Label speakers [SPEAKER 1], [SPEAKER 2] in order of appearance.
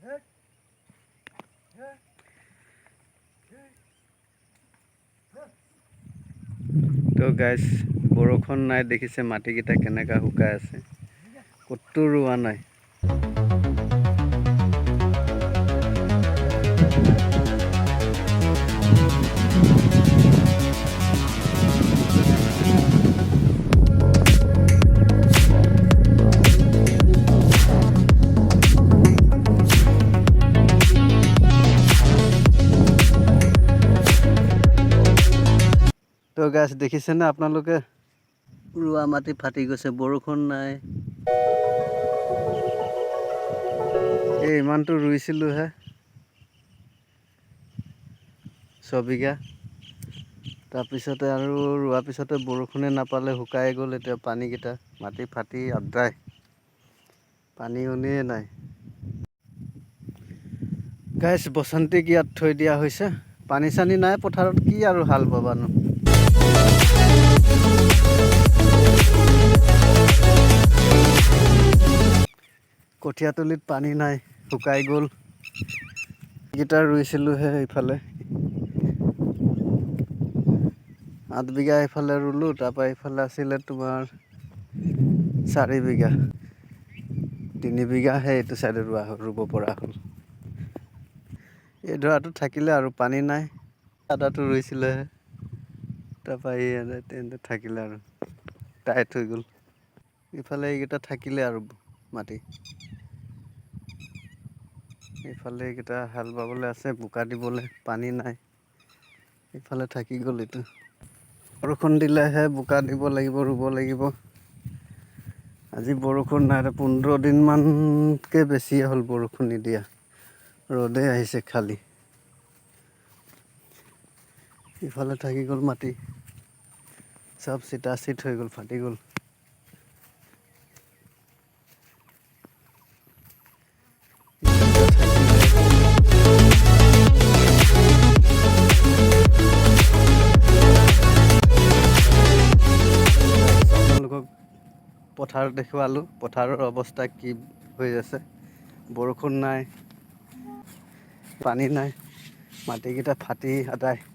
[SPEAKER 1] তো গাইজ বৰষুণ নাই দেখিছে মাটিকেইটা কেনেকা শুকাই আছে ক'তো ৰোৱা নাই তো গাছ দেখিছে না আপোনালোকে ৰোৱা মাটি ফাটি গৈছে বৰষুণ নাই এই ইমানটো ৰুইছিলোঁ হে 6 বিঘা তাৰপিছতে আৰু ৰোৱাৰ পিছতে বৰষুণে নাপালে শুকাই গ'ল এতিয়া পানীকেইটা মাটি ফাটি আদ্ৰাই পানী উনিয়ে নাই গাইছ বসন্তিক ইয়াত থৈ দিয়া হৈছে পানী চানী নাই পথাৰত কি আৰু হাল বাবানো কঠীয়াতলিত পানী নাই শুকাই গ'ল গিটাৰ ৰুইছিলোঁ হে ইফালে 8 বিঘা ইফালে ৰুলো তাৰপৰা ইফালে আছিলে তোমাৰ 4 বিঘা 3 বিঘা হে এইটো সাইডে ৰুব পৰা হ'ল এই ধৰাটো থাকিলে আৰু পানী নাই আদাটো ৰুইছিলে তাৰপৰা এই থাকিলে আৰু টাইট হৈ গ'ল ইফালে এইকেইটা থাকিলে আৰু মাটি ইফালে এইকেইটা হাল বাবলৈ আছে বোকা দিবলৈ পানী নাই ইফালে থাকি গ'ল এইটো বৰষুণ দিলেহে বোকা দিব লাগিব ৰুব লাগিব আজি বৰষুণ নাই 15 দিনমানকৈ বেছিয়ে হ'ল বৰষুণ নিদিয়া ৰ'দে আহিছে খালি ইফালে থাকি গ'ল মাটি সব চিটা চিট হৈ গ'ল ফাটি গ'ল পথাৰ দেখুৱালোঁ পথাৰৰ অৱস্থা কি হৈ আছে বৰষুণ নাই পানী নাই মাটিকেইটা ফাটি আদায়